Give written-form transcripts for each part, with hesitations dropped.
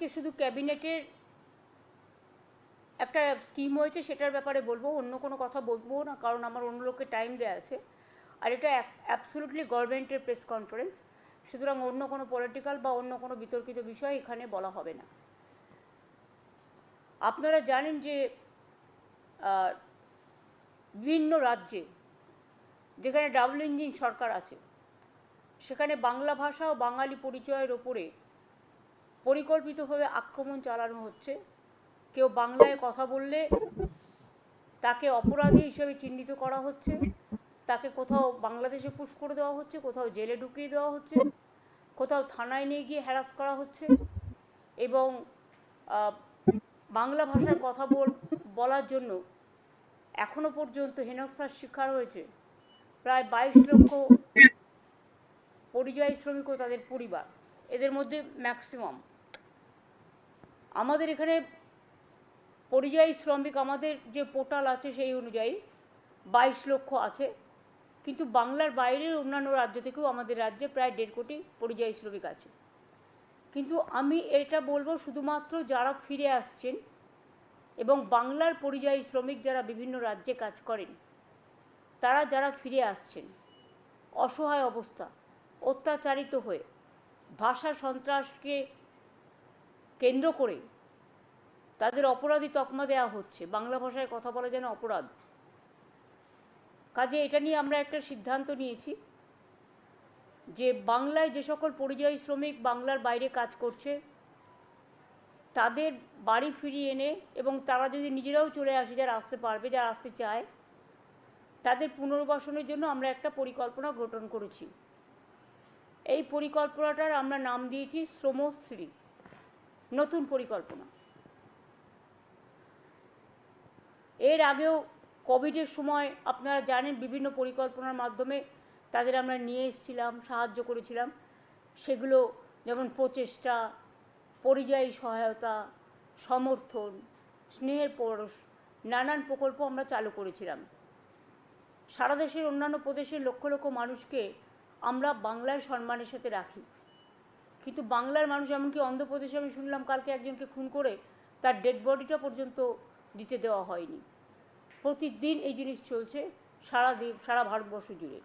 আজকে শুধু ক্যাবিনেটের একটা স্কিম হয়েছে সেটার ব্যাপারে বলবো, অন্য কোনো কথা বলবো না, কারণ আমার অন্য লোককে টাইম দেওয়া আছে। আর এটা অ্যাবসলিউটলি গভর্নমেন্টের প্রেস কনফারেন্স, সুতরাং অন্য কোনো পলিটিক্যাল বা অন্য কোনো বিতর্কিত বিষয় এখানে বলা হবে না। আপনারা জানেন যে বিভিন্ন রাজ্যে যেখানে ডাবল ইঞ্জিন সরকার আছে সেখানে বাংলা ভাষা ও বাঙালি পরিচয়ের ওপরে পরিকল্পিতভাবে আক্রমণ চালানো হচ্ছে। কেউ বাংলায় কথা বললে তাকে অপরাধী হিসেবে চিহ্নিত করা হচ্ছে, তাকে কোথাও বাংলাদেশে পুশ করে দেওয়া হচ্ছে, কোথাও জেলে ঢুকিয়ে দেওয়া হচ্ছে, কোথাও থানায় নিয়ে গিয়ে হ্যারাস করা হচ্ছে। এবং বাংলা ভাষার কথা বলার জন্য এখনও পর্যন্ত হেনস্থার শিকার হয়েছে প্রায় 22 লক্ষ পরিযায়ী শ্রমিক ও তাদের পরিবার, এদের মধ্যে ম্যাক্সিমাম। আমাদের এখানে পরিযায়ী শ্রমিক, আমাদের যে পোর্টাল আছে সেই অনুযায়ী 22 লক্ষ আছে, কিন্তু বাংলার বাইরের অন্যান্য রাজ্য থেকেও আমাদের রাজ্যে প্রায় 1.5 কোটি পরিযায়ী শ্রমিক আছে। কিন্তু আমি এটা বলবো শুধুমাত্র যারা ফিরে আসছেন এবং বাংলার পরিযায়ী শ্রমিক যারা বিভিন্ন রাজ্যে কাজ করেন, তারা যারা ফিরে আসছেন অসহায় অবস্থা, অত্যাচারিত হয়ে, ভাষা সন্ত্রাসকে কেন্দ্র করে তাদের অপরাধী তকমা দেওয়া হচ্ছে, বাংলা ভাষায় কথা বলা যেন অপরাধ। কাজে এটা নিয়ে আমরা একটা সিদ্ধান্ত নিয়েছি যে বাংলায় যে সকল পরিযায়ী শ্রমিক বাংলার বাইরে কাজ করছে তাদের বাড়ি ফিরিয়ে এনে, এবং তারা যদি নিজেরাও চলে আসে, যারা আসতে পারবে, যারা আসতে চায়, তাদের পুনর্বাসনের জন্য আমরা একটা পরিকল্পনা গঠন করেছি। এই পরিকল্পনাটার আমরা নাম দিয়েছি শ্রমশ্রী, নতুন পরিকল্পনা। এর আগেও কোভিডের সময় আপনারা জানেন বিভিন্ন পরিকল্পনার মাধ্যমে তাদের আমরা নিয়ে এসেছিলাম, সাহায্য করেছিলাম। সেগুলো যেমন প্রচেষ্টা, পরিযায়ী সহায়তা, সমর্থন, স্নেহের পরশ, নানান প্রকল্প আমরা চালু করেছিলাম। সারা দেশের অন্যান্য প্রদেশের লক্ষ লক্ষ মানুষকে আমরা বাংলায় সম্মানের সাথে রাখি, কিন্তু বাংলার মানুষ, এমনকি অন্ধ্রপ্রদেশে আমি শুনলাম কালকে একজনকে খুন করে তার ডেড বডিটা পর্যন্ত দিতে দেওয়া হয়নি। প্রতিদিন এই জিনিস চলছে সারা ভারতবর্ষ জুড়ে।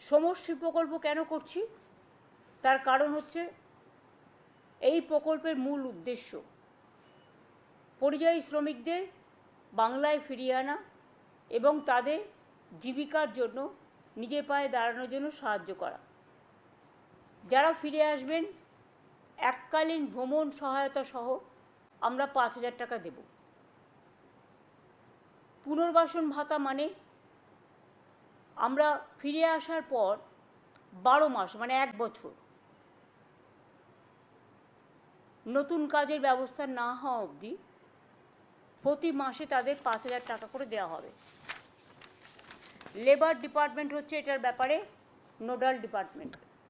সমশ্রী প্রকল্প কেন করছি তার কারণ হচ্ছে এই প্রকল্পের মূল উদ্দেশ্য পরিযায়ী শ্রমিকদের বাংলায় ফিরিয়ে আনা এবং তাদের জীবিকার জন্য নিজের পায়ে দাঁড়ানোর জন্য সাহায্য করা। যারা ফিরে আসবেন এককালীন ভ্রমণ সহায়তা সহ আমরা 5,000 টাকা দেব। পুনর্বাসন ভাতা মানে আমরা ফিরে আসার পর 12 মাস মানে 1 বছর নতুন কাজের ব্যবস্থা না হওয়া অবধি প্রতি মাসে তাদের 5,000 টাকা করে দেওয়া হবে। লেবার ডিপার্টমেন্ট হচ্ছে এটার ব্যাপারে নোডাল ডিপার্টমেন্ট।